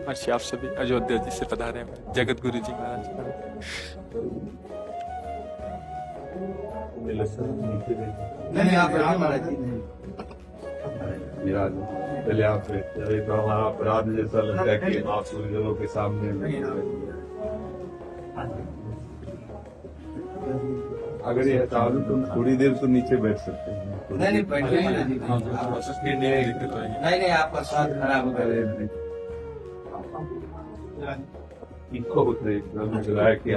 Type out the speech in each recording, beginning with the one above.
महर्षि आप सभी अयोध्या जी से पधारे हैं जगत गुरु जी महाराज। नहीं आप बैठिए महाराज जी। चलिए आप तो हमारा अपराध जैसा लगता है कि आप गुरुजनों के सामने अगर ये चालू तो थोड़ी देर तो नीचे बैठ सकते हैं। नहीं बैठिए महाराज जी। नहीं आपका स्वाद खराब कर इनको होते है कि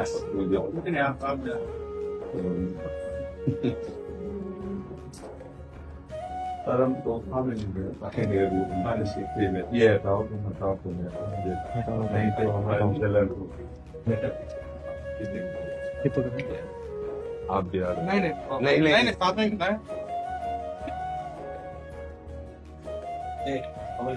परम तोहफा में हमारे सीखते में ये हटाओ तुम हटाओ नहीं तो हमारा चलन आप भी आ रहे नहीं साथ में कितना है हमारी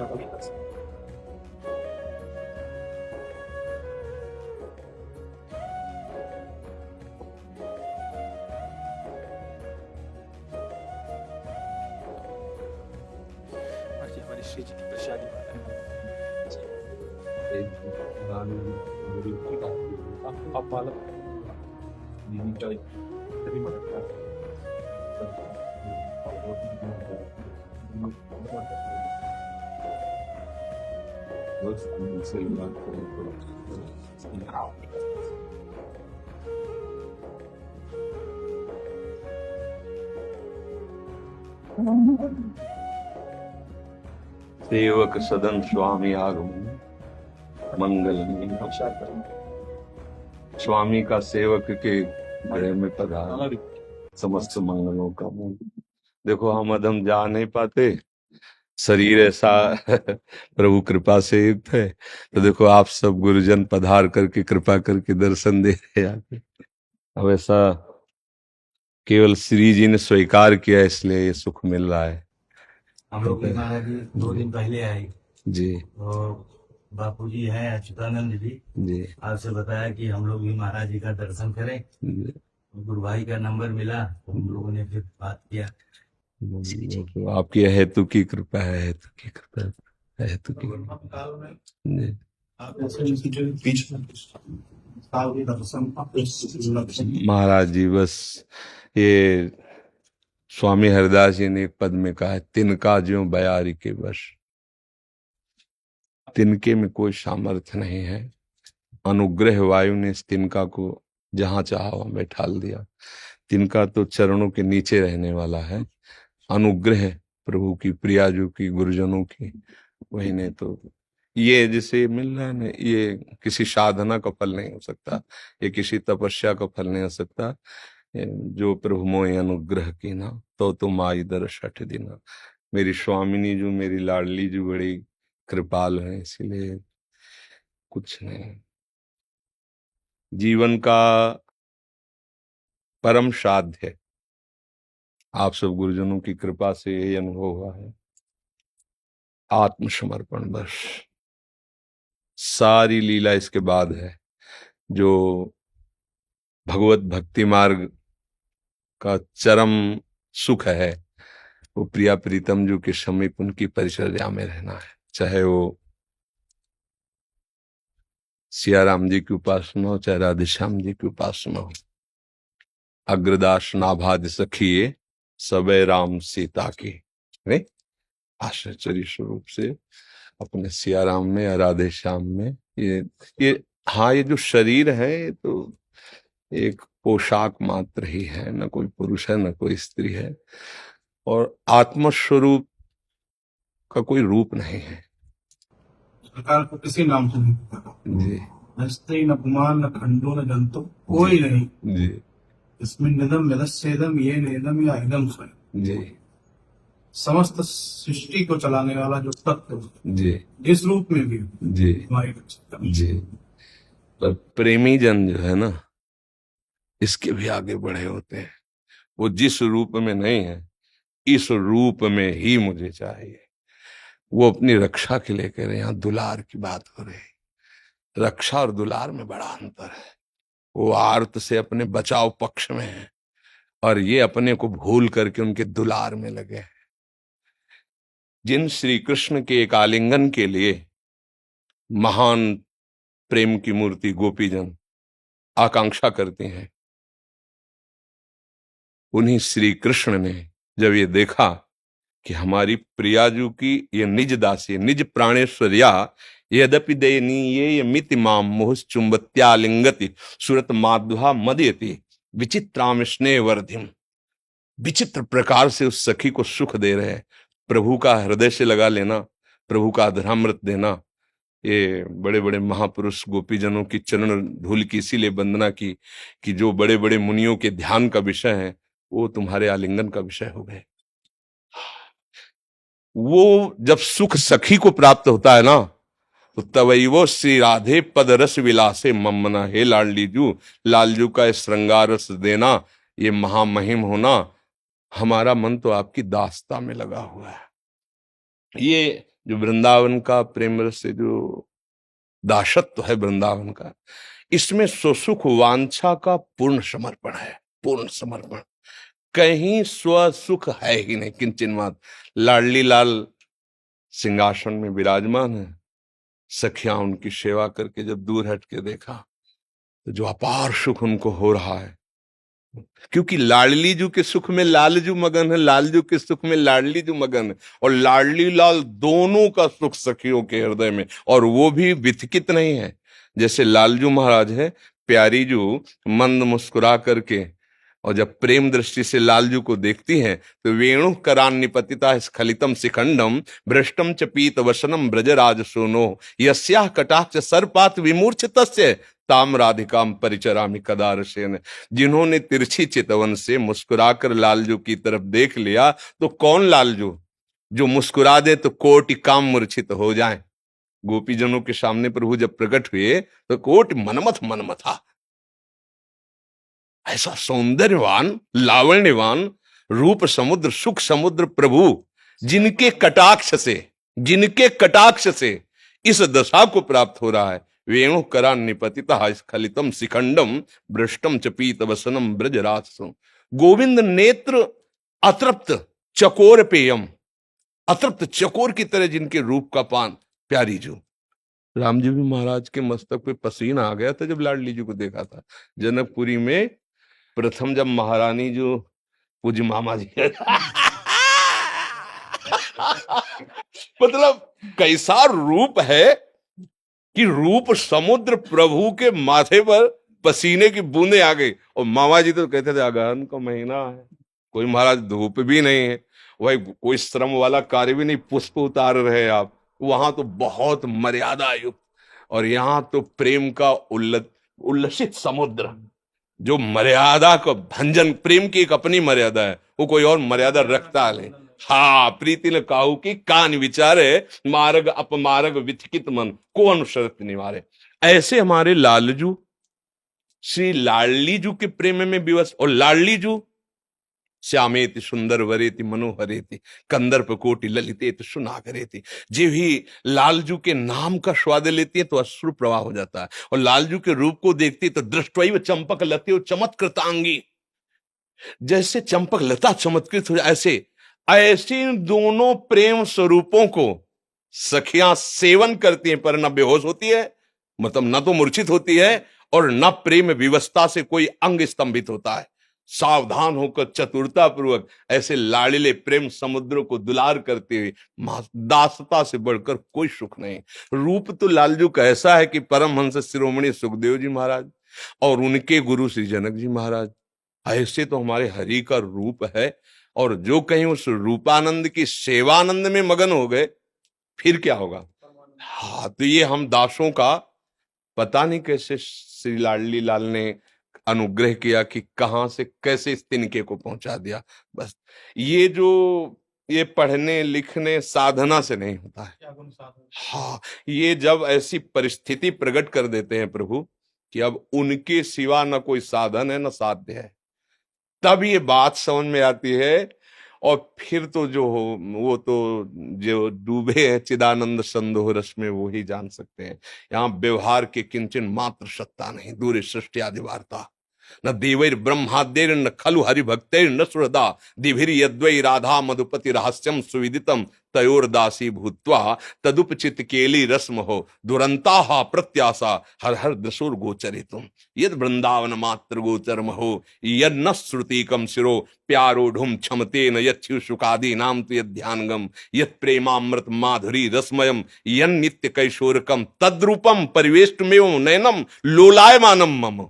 श्री जी की प्रसादी आप वाला सेवक सदन स्वामी आगमन मंगल। स्वामी का सेवक के घरे में पधार समस्त मंगलों का मूल। देखो हम अधम जा नहीं पाते, शरीर ऐसा प्रभु कृपा से युक्त है, तो देखो आप सब गुरुजन पधार करके कृपा करके दर्शन दे रहे आके। अब ऐसा केवल श्री जी ने स्वीकार किया इसलिए ये सुख मिल रहा है। हम लोग महाराज जी 2 दिन पहले आए जी तो बापू जी हैं अच्युतानंद जी आपसे बताया कि हम लोग भी महाराज जी का दर्शन करें। गुरु भाई का नंबर मिला, हम लोगों ने फिर बात किया। तो आपकी हेतु की कृपा है, हेतु की कृपा है, हेतु की महाराज जी बस ये स्वामी हरिदास जी ने एक पद में कहा है, तिनका ज्यों बयारी के वश। तिनके में कोई सामर्थ्य नहीं है, अनुग्रह वायु ने इस तिनका को जहां चाहा वहां बैठाल दिया। तिनका तो चरणों के नीचे रहने वाला है, अनुग्रह प्रभु की, प्रियाजू की, गुरुजनों की, वही ने तो ये जिसे मिल रहा है ना, ये किसी साधना का फल नहीं हो सकता, ये किसी तपस्या का फल नहीं हो सकता। जो प्रभु मोहि अनुग्रह की ना तो तुम आई दर 60 दिन। मेरी स्वामिनी जो मेरी लाडली जो बड़ी कृपाल है, इसीलिए कुछ नहीं। जीवन का परम साध्य है, आप सब गुरुजनों की कृपा से यही अनुभव हुआ है। आत्मसमर्पण बस, सारी लीला इसके बाद है। जो भगवत भक्ति मार्ग का चरम सुख है वो प्रिया प्रीतम जो के समीप उनकी परिचर्या में रहना है, चाहे वो सिया राम जी की उपासना हो, चाहे राधे श्याम जी की उपासना हो। अग्रदास नाभाद सखिए सबे राम सीता की, नहीं आश्चर्य स्वरूप से अपने सिया राम में या राधे श्याम में ये हाँ, ये जो शरीर है तो एक पोशाक मात्र ही है, न कोई पुरुष है न कोई स्त्री है, और आत्मस्वरूप का कोई रूप नहीं है। सरकार को किसी नाम से नहीं पता जी, न स्त्री न कुमार न खंडो न जंतु, कोई नहीं जी इसमें निदम यदस्येदम ये नेदम या इदम स्वयं। जी समस्त सृष्टि को चलाने वाला जो तत्व जी जिस रूप में भी जी हमारी जी। पर प्रेमी जन जो है ना, इसके भी आगे बढ़े होते हैं। वो जिस रूप में नहीं है, इस रूप में ही मुझे चाहिए। वो अपनी रक्षा के लिए कह रहे हैं। यहाँ दुलार की बात हो रही है, रक्षा और दुलार में बड़ा अंतर है। वो आर्त से अपने बचाव पक्ष में है और ये अपने को भूल करके उनके दुलार में लगे हैं। जिन श्री कृष्ण के एक आलिंगन के लिए महान प्रेम की मूर्ति गोपीजन आकांक्षा करते हैं। उन्हीं श्री कृष्ण ने जब ये देखा कि हमारी प्रियाजू की ये निज दासी निज प्राणेश्वर्या यद्यपि दयनीय मिति माम मोह चुंबत्यालिंगति सुरत माध्वा मदयति विचित्राम स्नेह वर्धिम, विचित्र प्रकार से उस सखी को सुख दे रहे हैं। प्रभु का हृदय से लगा लेना, प्रभु का अधरामृत देना, ये बड़े बड़े महापुरुष गोपीजनों की चरण धूल की इसीलिए वंदना की कि जो बड़े बड़े मुनियों के ध्यान का विषय है वो तुम्हारे आलिंगन का विषय हो गए। वो जब सुख सखी को प्राप्त होता है ना तो तवई वो श्री राधे पद रस विलासे ममना, हे लाडलीजू, लालजू का श्रृंगार रस देना, ये महामहिम होना, हमारा मन तो आपकी दास्ता में लगा हुआ है। ये जो वृंदावन का प्रेम रस से जो दासत्व है वृंदावन का, इसमें सुसुख वांछा का पूर्ण समर्पण है, पूर्ण समर्पण। कहीं स्वसुख है ही नहीं किंचन मात्र। लाडली लाल सिंहासन में विराजमान है, सखियां उनकी सेवा करके जब दूर हट के देखा तो जो अपार सुख उनको हो रहा है, क्योंकि लाडली जू के सुख में लालजू मगन है, लालजू के सुख में लाडली जू मगन है, और लाडली लाल दोनों का सुख सखियों के हृदय में, और वो भी विथकित नहीं है। जैसे लालजू महाराज है, प्यारी जू मंद मुस्कुरा करके और जब प्रेम दृष्टि से लालजू को देखती हैं तो वेणु करान निपतिता स्खलितम शिखंडम भ्रष्टम च पीत वसनम ब्रजराज सोनो यस्याह कटाक्ष सर्पात विमूर्छितस्य ताम राधिकाम परिचरामि कदारसेन। जिन्होंने तिरछी चितवन से मुस्कुराकर लालजू की तरफ देख लिया तो कौन लालजू जो मुस्कुरा दे तो कोटि काम मूर्छित हो जाए। गोपीजनों के सामने प्रभु जब प्रकट हुए तो कोटि मनमथ मनमथा। ऐसा सौंदर्यवान लावण्यवान रूप समुद्र सुख समुद्र प्रभु जिनके कटाक्ष से इस दशा को प्राप्त हो रहा है। वेणु करा निपतिता स्खलितम शिखंडम भ्रष्टम च पीत वसनम ब्रजराजसो। गोविंद नेत्र अतृप्त चकोर पेयम, अतृप्त चकोर की तरह जिनके रूप का पान। प्यारी जो राम जी भी महाराज के मस्तक पे पसीना आ गया था जब लाडली जी को देखा था जनकपुरी में। प्रथम जब महारानी जो पूज्य मामा जी मतलब कैसा रूप है कि रूप समुद्र प्रभु के माथे पर पसीने की बूंदें आ गई। और मामा जी तो कहते थे अगहन का महीना है, कोई महाराज धूप भी नहीं है, वही कोई श्रम वाला कार्य भी नहीं, पुष्प उतार रहे आप। वहां तो बहुत मर्यादा युक्त, और यहाँ तो प्रेम का उल्लसित समुद्र जो मर्यादा को भंजन। प्रेम की एक अपनी मर्यादा है, वो कोई और मर्यादा रखता नहीं। हाँ, प्रीति ने काहू की कान विचारे मार्ग अपमार्ग विथकित मन को अनुसरत निवारे। ऐसे हमारे लालजू श्री लाडली जू के प्रेम में विवश। और लाडली जू श्यामेति सुंदर वरेति मनोहरेति कंदर्प कोटि ललितेति सुनागरेति। जे भी लालजू के नाम का स्वाद लेती है तो अश्रु प्रवाह हो जाता है, और लालजू के रूप को देखती है तो दृष्टवैव चंपक लते चमत्कृतांगी, जैसे चंपक लता चमत्कृत हो, ऐसे दोनों प्रेम स्वरूपों को सखियां सेवन करती हैं, पर न बेहोश होती है, मतलब न तो मूर्छित होती है, और न प्रेम विवस्था से कोई अंग स्तंभित होता है। सावधान होकर चतुरता पूर्वक ऐसे लाड़िले प्रेम समुद्र को दुलार करते हुए, दासता से बढ़कर कोई सुख नहीं। रूप तो लालजू का ऐसा है कि परमहंस शिरोमणि सुखदेव जी महाराज और उनके गुरु श्री जनक जी महाराज, ऐसे तो हमारे हरि का रूप है। और जो कहीं उस रूपानंद की सेवानंद में मगन हो गए फिर क्या होगा। हाँ, तो ये हम दासों का पता नहीं कैसे श्री लाडली लाल ने अनुग्रह किया कि कहां से कैसे इस तिनके को पहुंचा दिया। बस ये पढ़ने लिखने साधना से नहीं होता है। हाँ, ये जब ऐसी परिस्थिति प्रकट कर देते हैं प्रभु कि अब उनके सिवा न कोई साधन है न साध्य है, तब ये बात समझ में आती है। और फिर तो जो हो वो तो जो डूबे हैं चिदानंद संदोह रस में वो ही जान सकते हैं। यहाँ व्यवहार के किंचन मात्र सत्ता नहीं, दूर सृष्टि आदि वार्ता न देवैर ब्रह्माद्यैर न खलु हरिभक्तैर न सुहृदा दिभिर यद्वै राधा मधुपति रहस्यम सुविदितम तयोर्दासी भूत्वा तदुपचित केली रस्म हो दुरंता प्रत्याशा हर हर दशोर गोचरितुम यद वृंदावन मात्र गोचरम हो यद न श्रुतिकम शिरो प्यारोढ़ुम क्षमतेन यच्यु सुखादि नाम तो यद ध्यानगम यद प्रेमामृत माधुरी रसमयम यन नित्य कैशोरकम तद्रूपम परिवेष्टमेव नयनम लोलायमानम मम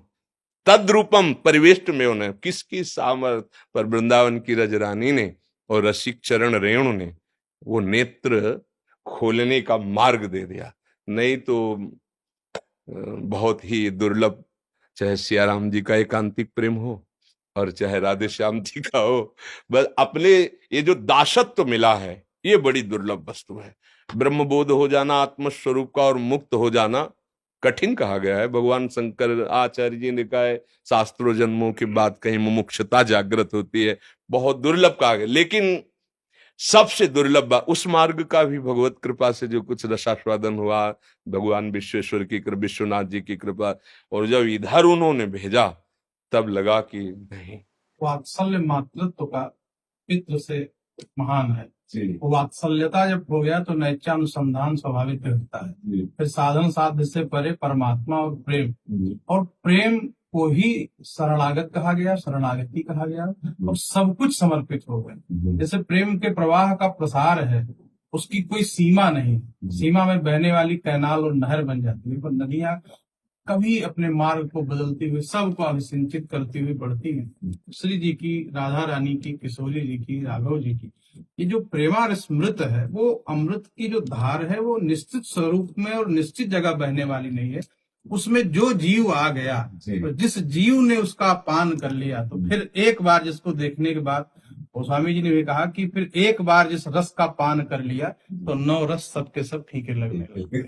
तद्रूपम परिवेष्टमेव नयनम। किसकी सामर्थ पर वृंदावन की रजरानी ने और रसिक चरण रेणु ने वो नेत्र खोलने का मार्ग दे दिया। नहीं तो बहुत ही दुर्लभ, चाहे सियाराम जी का एकांतिक प्रेम हो और चाहे राधे श्याम जी का हो, बस अपने ये जो दासत्व मिला है ये बड़ी दुर्लभ वस्तु है। ब्रह्मबोध हो जाना आत्मस्वरूप का और मुक्त हो जाना कठिन कहा गया है। भगवान शंकर आचार्य जी ने कहा है शास्त्रों जन्मों की बात कहीं मुमुक्षुता जागृत होती है, बहुत दुर्लभ कहा गया। लेकिन सबसे दुर्लभ उस मार्ग का भी भगवत कृपा से जो कुछ रसास्वादन हुआ, भगवान विश्वेश्वर की कृपा, विश्वनाथ जी की कृपा, और जब इधर उन्होंने भेजा तब लगा कि नहीं, वात्सल्य मातृत्व का पितृ से महान है। वात्सल्यता जब हो गया तो नैत्यानुसंधान स्वाभाविक रहता है। फिर साधन साध्य से परे परमात्मा और प्रेम को ही शरणागत कहा गया, शरणागति कहा गया, और सब कुछ समर्पित हो गए। जैसे प्रेम के प्रवाह का प्रसार है, उसकी कोई सीमा नहीं, सीमा में बहने वाली कैनाल और नहर बन जाती है, पर नदियां कभी अपने मार्ग को बदलती हुई सबको अभिसिंचित करती हुई बढ़ती हैं। श्री जी की, राधा रानी की, किशोरी जी की, राघव जी की, ये जो प्रेमामृत है वो अमृत की जो धार है वो निश्चित स्वरूप में और निश्चित जगह बहने वाली नहीं है। उसमें जो जीव आ गया, तो जिस जीव ने उसका पान कर लिया, तो फिर एक बार जिसको देखने के बाद गोस्वामी जी ने भी कहा कि फिर एक बार जिस रस का पान कर लिया तो 9 रस सबके सब फीके लगने लगे।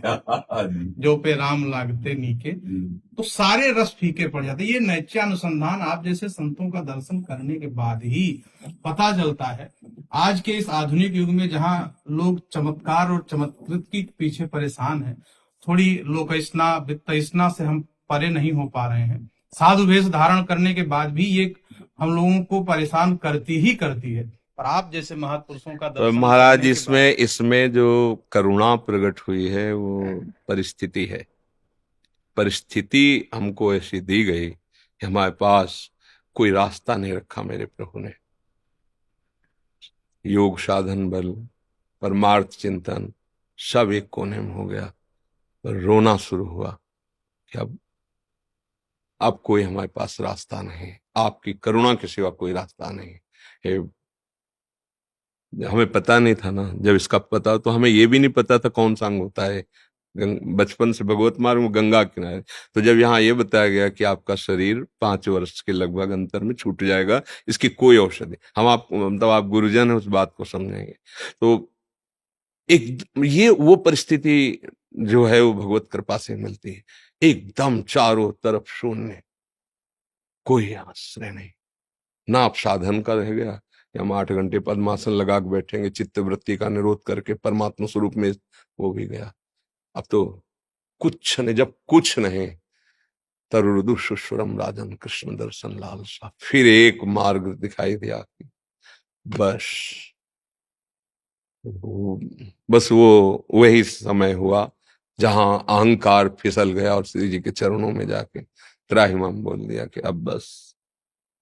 जो पे राम लागते नीके, तो सारे रस फीके पड़ जाते। ये नैत्यानुसंधान आप जैसे संतों का दर्शन करने के बाद ही पता चलता है। आज के इस आधुनिक युग में जहाँ लोग चमत्कार और चमत्कृत के पीछे परेशान है, थोड़ी लोकैष्णा वित्तैष्णा से हम परे नहीं हो पा रहे हैं। साधु वेश धारण करने के बाद भी ये हम लोगों को परेशान करती है। पर आप जैसे महापुरुषों का दर्शन महाराज इसमें जो करुणा प्रकट हुई है वो परिस्थिति है। परिस्थिति हमको ऐसी दी गई कि हमारे पास कोई रास्ता नहीं रखा मेरे प्रभु ने। योग साधन बल, परमार्थ चिंतन सब एक कोने में हो गया, पर रोना शुरू हुआ कि अब कोई हमारे पास रास्ता नहीं, आपकी करुणा के सिवा कोई रास्ता नहीं। हमें पता नहीं था ना, जब इसका पता तो हमें ये भी नहीं पता था कौन सा अंग होता है। बचपन से भगवत मार्ग में गंगा किनारे, तो जब यहाँ ये बताया गया कि आपका शरीर 5 वर्ष के लगभग अंतर में छूट जाएगा, इसकी कोई औषधि, हम आप मतलब आप गुरुजन है उस बात को समझेंगे। तो एक ये वो परिस्थिति जो है वो भगवत कृपा से मिलती है। एकदम चारों तरफ शून्य, कोई आश्रय नहीं, ना आप साधन का रह गया कि हम 8 घंटे पद्मासन लगा के बैठेंगे, चित्त वृत्ति का निरोध करके परमात्मा स्वरूप में, वो भी गया। अब तो कुछ नहीं, जब कुछ नहीं, तरुदु सुश्वरम राजन कृष्ण दर्शन लालसा, फिर एक मार्ग दिखाई दिया कि बस वो वही समय हुआ जहां अहंकार फिसल गया और श्री जी के चरणों में जाके त्राहिमाम बोल दिया कि अब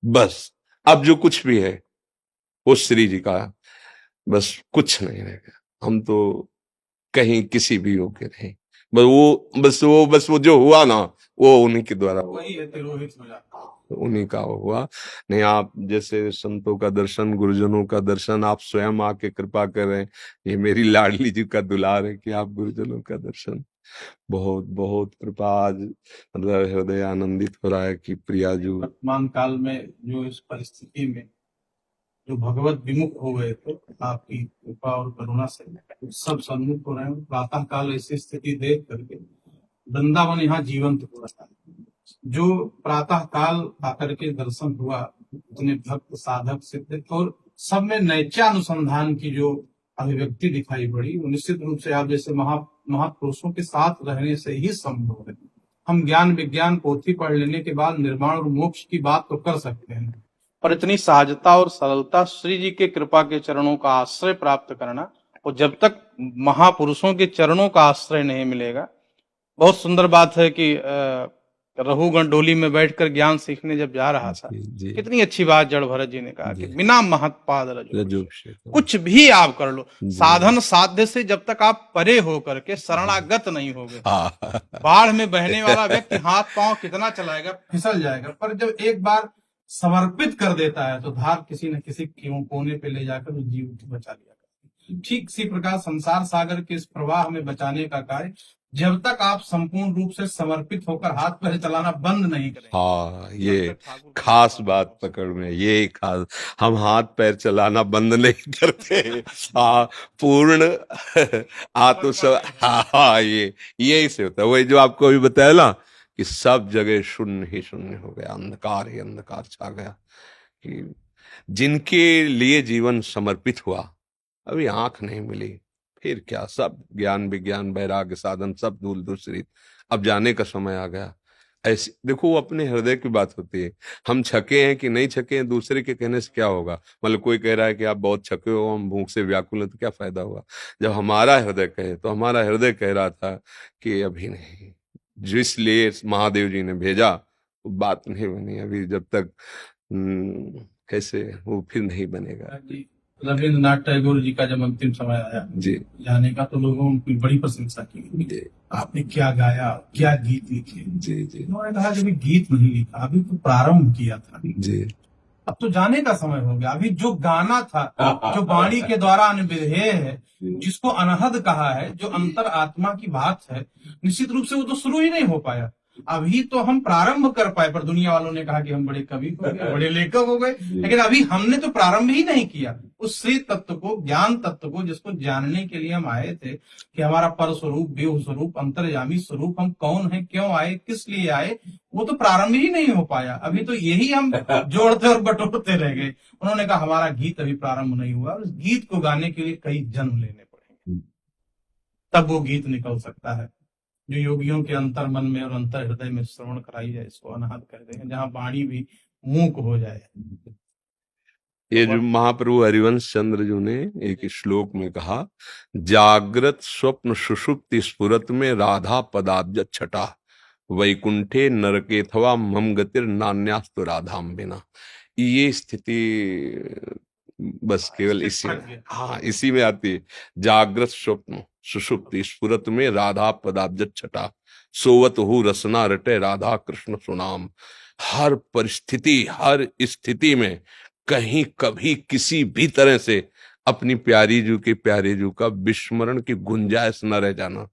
बस अब जो कुछ भी है वो श्री जी का, बस कुछ नहीं रह गया। हम तो कहीं किसी भी योग्य नहीं, बस वो जो हुआ ना वो उन्हीं के द्वारा हुआ, उन्हीं का हुआ। नहीं, आप जैसे संतों का दर्शन, गुरुजनों का दर्शन आप स्वयं आके कृपा कर रहे हैं। ये मेरी लाडली जी का दुलार है कि आप गुरुजनों का दर्शन, बहुत बहुत कृपा। आज मतलब हृदय आनंदित हो रहा है कि प्रिया जी वर्तमान काल में जो इस परिस्थिति में जो भगवत विमुख हो गए थे, आपकी कृपा और करुणा से सब सन्मुख हो रहे हैं। प्रातः काल ऐसी स्थिति देख करके वृंदावन यहाँ जीवंत हो रहा है। जो प्रातः काल आकर के दर्शन हुआ, उतने भक्त साधक सिद्ध और सब में नैत्यानुसंधान की जो अभिव्यक्ति दिखाई पड़ी, वो निश्चित रूप से आप जैसे महापुरुषों के साथ रहने से ही संभव है। हम ज्ञान विज्ञान पोथी पढ़ लेने के बाद निर्वाण और मोक्ष की बात तो कर सकते हैं, पर इतनी सहजता और सरलता श्री जी के कृपा के चरणों का आश्रय प्राप्त करना और जब तक महापुरुषों के चरणों का आश्रय नहीं मिलेगा। बहुत सुंदर बात है कि रघुगण डोली में बैठकर ज्ञान सीखने जब जा रहा था, जी कितनी अच्छी बात जड़ भरत जी ने कहा कि बिना महत्पाद रजो रजोभिषेक कुछ भी आप कर लो, साधन साध्य से जब तक आप परे हो करके शरणागत नहीं होगे, बाढ़ में बहने वाला व्यक्ति हाथ पांव कितना चलाएगा, फिसल जाएगा। पर जब एक बार समर्पित कर देता है तो धार किसी न किसी कोने पे ले जाकर उस जीव को बचा लिया करती है। ठीक इसी प्रकार संसार सागर के इस प्रवाह में बचाने का कार्य जब तक आप संपूर्ण रूप से समर्पित होकर हाथ पैर चलाना बंद नहीं करेंगे। हाँ, ये खास बात पकड़ में, ये खास, हम हाथ पैर चलाना बंद नहीं करते। हाँ, पूर्ण आत्म हाँ, ये यही से होता है। वही जो आपको अभी बताया ना कि सब जगह शून्य ही शून्य हो गया, अंधकार ही अंधकार छा गया। कि जिनके लिए जीवन समर्पित हुआ, अभी आंख नहीं मिली, फिर क्या, सब ज्ञान विज्ञान वैराग्य साधन सब धूल दूसरी, अब जाने का समय आ गया। ऐसे देखो, वो अपने हृदय की बात होती है। हम छके हैं कि नहीं छके हैं, दूसरे के कहने से क्या होगा। मतलब कोई कह रहा है कि आप बहुत छके हो, हम भूख से व्याकुल हैं, तो क्या फायदा हुआ। जब हमारा हृदय कहे, तो हमारा हृदय कह रहा था कि अभी नहीं, जिसलिए महादेव जी ने भेजा वो बात नहीं बनी अभी, जब तक कैसे वो फिर नहीं बनेगा। रविंद्रनाथ टैगोर जी का जब अंतिम समय आया जी जाने का, तो लोगों ने उनकी बड़ी प्रशंसा की, आपने क्या गाया, क्या गीत लिखे। जी जी उन्होंने कहा कि गीत नहीं लिखा, अभी तो प्रारंभ किया था जी, अब तो जाने का समय हो गया। अभी जो गाना था, जो वाणी के द्वारा अनविधेय है, जिसको अनहद कहा है, जो अंतर आत्मा की बात है, निश्चित रूप से वो तो शुरू ही नहीं हो पाया। अभी तो हम प्रारंभ कर पाए, पर दुनिया वालों ने कहा कि हम बड़े कवि हो गए, बड़े लेखक हो गए, लेकिन अभी हमने तो प्रारंभ ही नहीं किया उस श्री तत्व को, ज्ञान तत्व को, जिसको जानने के लिए हम आए थे कि हमारा पर स्वरूप, व्यूह स्वरूप, अंतर्यामी स्वरूप, हम कौन है, क्यों आए, किस लिए आए, वो तो प्रारंभ ही नहीं हो पाया। अभी तो यही हम जोड़ते और बटोरते रह गए। उन्होंने कहा हमारा गीत अभी प्रारंभ नहीं हुआ, उस गीत को गाने के लिए कई जन्म लेने पड़ेंगे, तब वो गीत निकल सकता है जो योगियों के अंतर मन में और अंतर हृदय में श्रवण कराई जाए। इसको अनाहत कहते हैं, जहां वाणी भी मूक हो जाए। ये जो महाप्रभु हरिवंश चंद्र जी ने एक श्लोक में कहा, जागृत स्वप्न सुषुप्ति स्फुरत में राधा पदाब्ज छटा, वैकुंठे नरकेथवा मम गतिर नान्यास्तु राधाम बिना। ये स्थिति बस केवल इसी में, हाँ इसी में आती है। जागृत स्वप्न सुषुप्ति स्फुरत में राधा पदाब्ज छटा, सोवत हु रसना रटे राधा कृष्ण सुनाम। हर परिस्थिति, हर स्थिति में कहीं कभी किसी भी तरह से अपनी प्यारी जू के प्यारे जू का विस्मरण की गुंजाइश न रह जाना,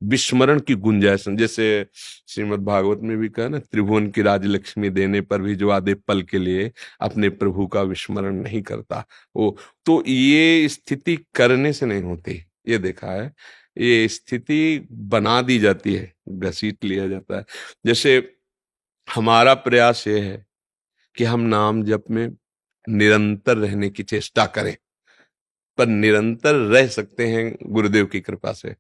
विस्मरण की गुंजाइश। जैसे श्रीमद् भागवत में भी कहा ना, त्रिभुवन की राजलक्ष्मी देने पर भी जो आधे पल के लिए अपने प्रभु का विस्मरण नहीं करता, वो तो ये स्थिति करने से नहीं होती, ये देखा है। ये स्थिति बना दी जाती है, घसीट लिया जाता है। जैसे हमारा प्रयास ये है कि हम नाम जप में निरंतर रहने की चेष्टा करें, पर निरंतर रह सकते हैं गुरुदेव की कृपा से,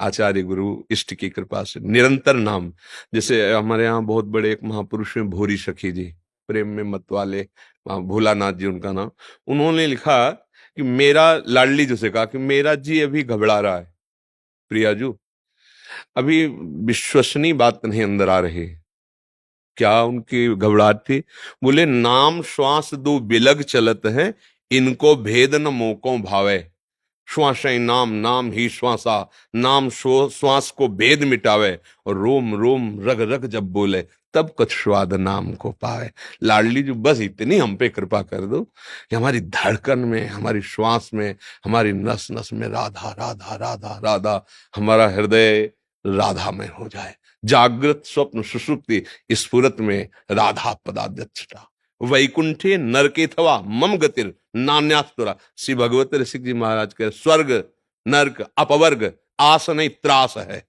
आचार्य गुरु इष्ट की कृपा से। निरंतर नाम, जैसे हमारे यहाँ बहुत बड़े एक महापुरुष हैं भूरी सखी जी, प्रेम में मत वाले, भोलानाथ जी उनका नाम। उन्होंने लिखा कि मेरा, लाडली जी से कहा कि मेरा जी अभी घबरा रहा है, प्रियाजू अभी विश्वसनीय बात नहीं अंदर आ रही। क्या उनकी घबराहट थी? बोले नाम श्वास दो बिलग चलत है, इनको भेद न मोको भावे। श्वास नाम, नाम ही श्वासा, नाम श्वास को भेद मिटावे, और रोम रोम रग रग जब बोले, तब कुछ स्वाद नाम को पावे। लाडली जो बस इतनी हम पे कृपा कर दो कि हमारी धड़कन में, हमारी श्वास में, हमारी नस नस में राधा राधा राधा राधा, हमारा हृदय राधा में हो जाए। जागृत स्वप्न सुषुप्ति स्फुरत में राधा पदाध्यक्षता, वैकुंठे नरकेथवा मम गतिर नान्यास्तुरा। श्री भगवत ऋषि जी महाराज के स्वर्ग नरक अपवर्ग आस नहीं त्रास है,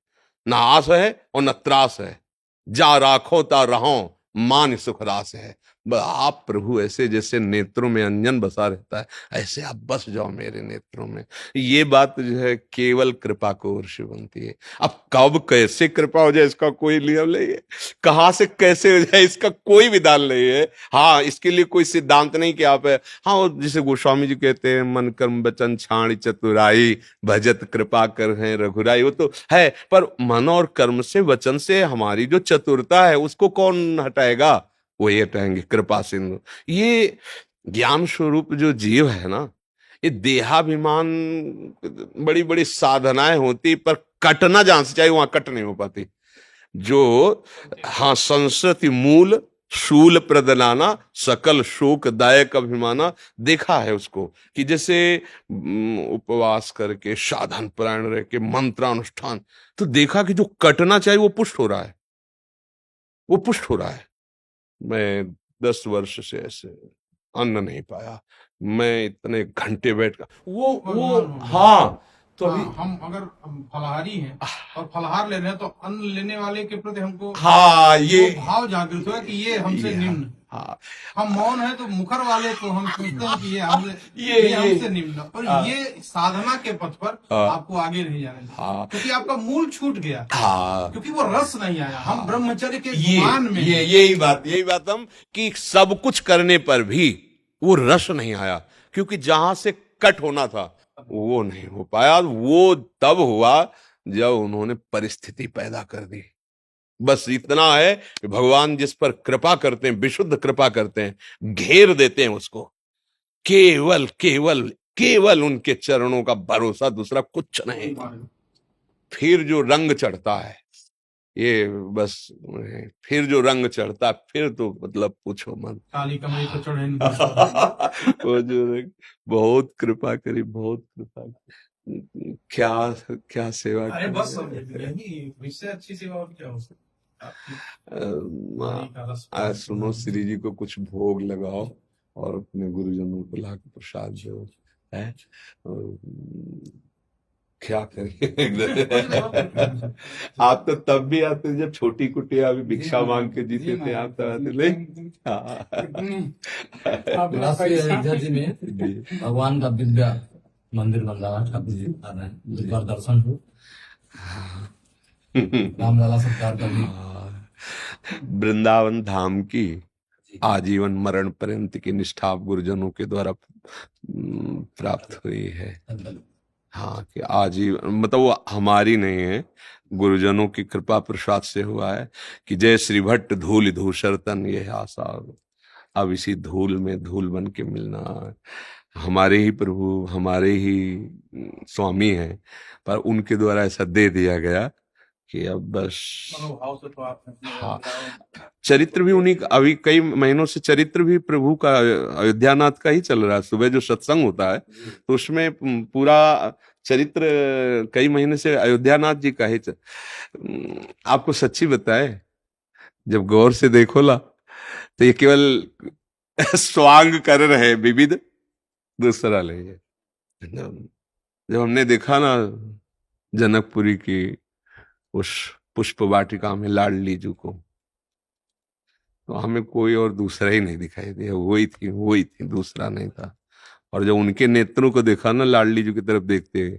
ना आस है और न त्रास है, जा राखो ता रहो मान सुख रास है। आप प्रभु ऐसे जैसे नेत्रों में अंजन बसा रहता है, ऐसे आप बस जाओ मेरे नेत्रों में। ये बात जो है केवल कृपा को वर्ष बनती है। अब कब कैसे कृपा हो जाए इसका कोई नियम नहीं है, कहाँ से कैसे हो जाए इसका कोई विधान नहीं है। हाँ, इसके लिए कोई सिद्धांत नहीं कि आप है। हाँ, वो जिसे गोस्वामी जी कहते हैं, मन कर्म वचन छाण चतुराई भजत कृपा कर है रघुराई, वो तो है। पर मन और कर्म से वचन से हमारी जो चतुरता है उसको कौन हटाएगा? वो ये हटाएंगे कृपा सिंधु। ये ज्ञान स्वरूप जो जीव है ना, ये देहाभिमान, बड़ी बड़ी साधनाएं होती पर कटना जहां से चाहिए वहां कट नहीं हो पाती। जो हाँ, संस्कृति मूल शूल प्रदनाना सकल शोक दायक अभिमाना, देखा है उसको कि जैसे उपवास करके साधन परायण रह के मंत्रानुष्ठान, तो देखा कि जो कटना चाहिए वो पुष्ट हो रहा है, वो पुष्ट हो रहा है। मैं 10 वर्ष से ऐसे अन्न नहीं पाया, मैं इतने घंटे बैठ कर वो हाँ, तो अभी हम अगर फलाहारी हैं और फलाहार ले रहे हैं तो अन्न लेने वाले के प्रति हमको हाँ, ये भाव जागृत हुआ कि ये हमसे निम्न। हाँ, हम मौन है तो मुखर वाले को हम सोचते हैं कि ये हमसे निम्न, और ये साधना के पथ पर आपको आगे नहीं जाने देगा, क्योंकि आपका मूल छूट गया, क्योंकि वो रस नहीं आया। हम ब्रह्मचर्य के गुमान में यही बात हम कि सब कुछ करने पर भी वो रस नहीं आया, क्योंकि जहां से कट होना था वो नहीं हो पाया। वो तब हुआ जब उन्होंने परिस्थिति पैदा कर दी। बस इतना है कि भगवान जिस पर कृपा करते हैं, विशुद्ध कृपा करते हैं, घेर देते हैं उसको। केवल केवल केवल उनके चरणों का भरोसा, दूसरा कुछ नहीं। फिर जो रंग चढ़ता है, ये बस फिर जो रंग चढ़ता, फिर तो मतलब पूछो मत। काली कमरी तो चढ़े वो जो बहुत कृपा करी, बहुत कृपा, क्या क्या सेवा। अरे बस यही इससे अच्छी सेवा और क्या हो सकती। सुनो, श्री जी को कुछ भोग लगाओ और अपने गुरुजनों को लाकर प्रसाद दो, है क्या करें। आप तो तब भी आते जब छोटी कुटिया अभी भिक्षा मांग के जीते थे, आप तो आते नहीं। अयोध्या जी में भगवान का दिव्य मंदिर बन रहा है, ठाकुर जी आ रहे हैं, एक बार दर्शन हो। रामलला सरकार का भी वृंदावन धाम की आजीवन मरण पर्यंत की निष्ठा गुरुजनों के द्वारा प्राप्त हुई है। हाँ, कि आजीवन मतलब वो हमारी नहीं है, गुरुजनों की कृपा प्रसाद से हुआ है कि जय श्री भट्ट धूल धूसर तन ये आशा, अब इसी धूल में धूल बन के मिलना। हमारे ही प्रभु, हमारे ही स्वामी हैं, पर उनके द्वारा ऐसा दे दिया गया कि अब बस। हाँ, चरित्र भी उन्हीं का, अभी कई महीनों से चरित्र भी प्रभु का अयोध्यानाथ का ही चल रहा है। सुबह जो सत्संग होता है तो उसमें पूरा चरित्र कई महीने से अयोध्यानाथ जी का ही आपको सच्ची बताए, जब गौर से देखो ला तो ये केवल स्वांग कर रहे विविध, दूसरा नहीं है। जब हमने देखा ना जनकपुरी की उस पुष्प वाटिका में लाडली जी को, तो हमें कोई और दूसरा ही नहीं दिखाई दिया, वही थी, दूसरा नहीं था। और जब उनके नेत्रों को देखा ना लाडली जी की तरफ देखते हुए,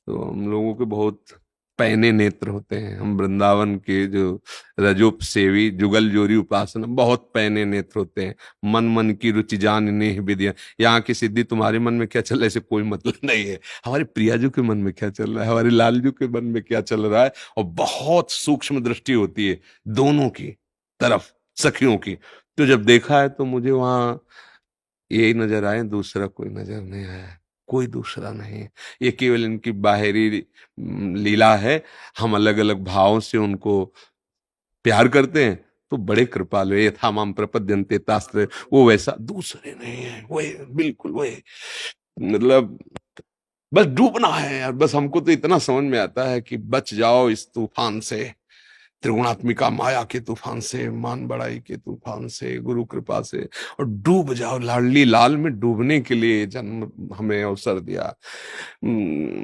तो हम लोगों के बहुत पैने नेत्र होते हैं। हम वृंदावन के जो रजोप सेवी जुगल जोरी उपासना, बहुत पैने नेत्र होते हैं। मन मन की रुचि जान नेह विद्या, यहाँ की सिद्धि तुम्हारे मन में क्या चल रहा है इसे कोई मतलब नहीं है। हमारे प्रियाजू के मन में क्या चल रहा है, हमारे लालजू के मन में क्या चल रहा है। और बहुत सूक्ष्म दृष्टि होती है दोनों की तरफ, सखियों की। तो जब देखा है तो मुझे वहां यही नजर आए, दूसरा कोई नजर नहीं आया, कोई दूसरा नहीं है। ये केवल इनकी बाहरी लीला है। हम अलग अलग भावों से उनको प्यार करते हैं, तो बड़े कृपालु है। यथा माम प्रपद्यन्ते तास्त्र, वो वैसा दूसरे नहीं है, वही बिल्कुल वही। मतलब बस डूबना है यार, बस हमको तो इतना समझ में आता है कि बच जाओ इस तूफान से, त्रिगुणात्मिका माया के तूफान से, मान बड़ाई के तूफान से, गुरु कृपा से, और डूब जाओ। लाडली लाल में डूबने के लिए जन्म हमें अवसर दिया।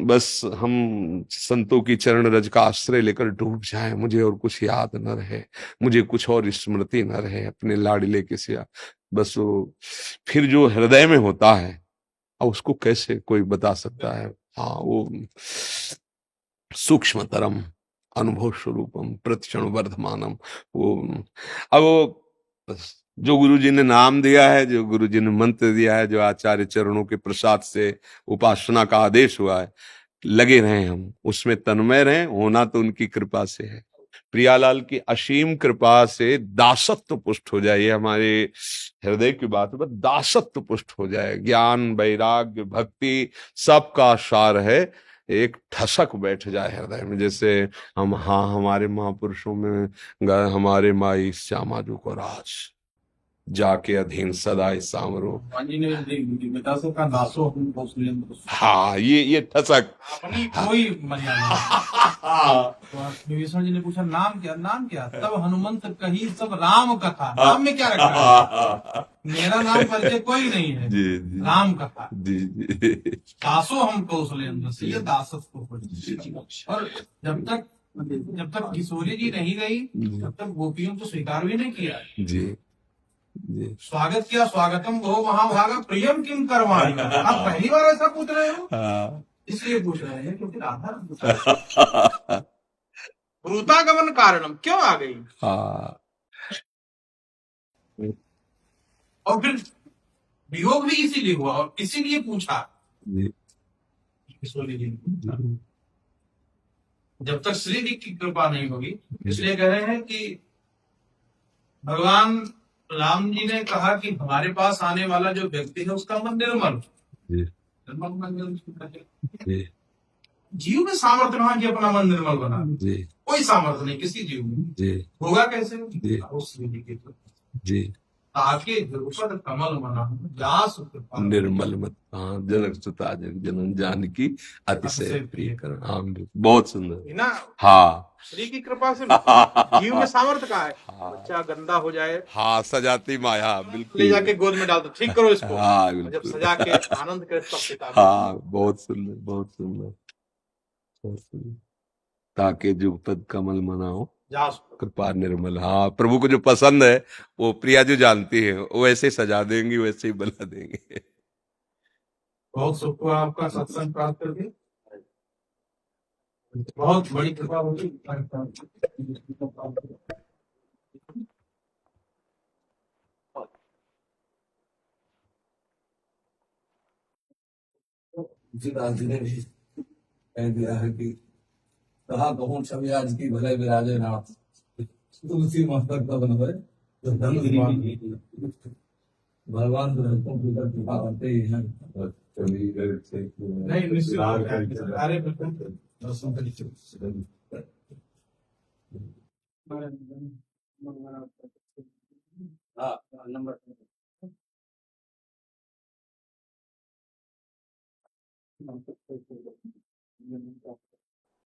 बस हम संतों की चरण रज का आश्रय लेकर डूब जाएं, मुझे और कुछ याद न रहे, मुझे कुछ और स्मृति न रहे अपने लाडले के सिवा। बस वो फिर जो हृदय में होता है, अब उसको कैसे कोई बता सकता है। हाँ, वो सूक्ष्मतरम अनुभव स्वरूपम प्रतिक्षण वर्धमानम, वो अब वो बस जो गुरु जी ने नाम दिया है, जो गुरु जी ने मंत्र दिया है, जो आचार्य चरणों के प्रसाद से उपासना का आदेश हुआ है, लगे रहें, हम उसमें तन्मय रहें। होना तो उनकी कृपा से है, प्रियालाल की असीम कृपा से दासत्व पुष्ट हो जाए, ये हमारे हृदय की बात है, बस दासत्व पुष्ट हो जाए। ज्ञान, वैराग्य, भक्ति सबका सार है, एक ठसक बैठ जाए हृदय में, जैसे हम, हाँ, हमारे महापुरुषों में हमारे माई श्यामा जी को राज जाके अधीन सदा सामरो। पितासों का दासो हम कौशलेंद्र। हाँ, ये ठसक अपनी कोई मर्यादा नहीं। विभीषण जी ने पूछा नाम क्या, नाम क्या? तब हनुमंत कही सब राम कथा। नाम में क्या रखा है? मेरा नाम परिचय कोई नहीं है, जी, जी, राम कथा। जी, जी, दासो हम कौशलेंद्र से, ये दासत्व को। और जब तक किशोरी जी नहीं गई, तब तक गोपियों को स्वीकार भी नहीं किया। जी, जी, स्वागत किया, स्वागतम भो महाभागा प्रियम किम करवाणी। आप पहली बार ऐसा पूछ रहे हो? हाँ, इसलिए पूछ रहे हैं क्योंकि राधा भ्रूतागमन कारणम क्यों आ गई। हाँ, और फिर वियोग भी इसीलिए हुआ और इसीलिए पूछा जी, किशोरी जी ने। जब तक श्री जी की कृपा नहीं होगी, इसलिए कह रहे हैं कि भगवान राम जी ने कहा कि हमारे पास आने वाला जो व्यक्ति है उसका मन निर्मल। जी, निर्मल मन जी, जीव में सामर्थ्य रहा कि अपना मन निर्मल बना। जी, कोई सामर्थ्य नहीं किसी जीव में। जी, होगा कैसे? जी, उस विधि के तो। जी, ताकि द्रुपद कमल मना व्यास कृपा निर्मल मत, हाँ, जनक सुता जग जनन जानकी अतिशय अतिशय प्रिय प्रिय कर। हाँ, बहुत सुंदर। ना। हाँ, श्री की कृपा से जीव में सामर्थ्य कहा है। हाँ, बच्चा गंदा हो जाए, हाँ, सजाती माया, ले बिल्कुल। जाके गोद में डाल दो, ठीक करो इसको। हाँ, और जब बिल्कुल। सजा के आनंद करे तब पिता। हाँ, बहुत सुंदर, बहुत सुंदर, बहुत सुंदर। ताकि जुगपद कमल मनाओ जास कृपा निर्मल। हाँ, प्रभु को जो पसंद है वो प्रिया जो जानती है, वो वैसे ही सजा देंगी, वैसे ही बना देंगे। बहुत सुख हुआ आपका सत्संग प्राप्त करके, बहुत बड़ी कृपा होगी। तुलसीदास जी ने भी कह दिया है कि कहा कहूँ छवि आज की भले विराजे नाथ, तुलसी मस्तक का बन गए तो धन भगवान तो रखों की कृपा करते ही हैं। नहीं, निश्चित अरे बिल्कुल दर्शन करिए। हाँ, नंबर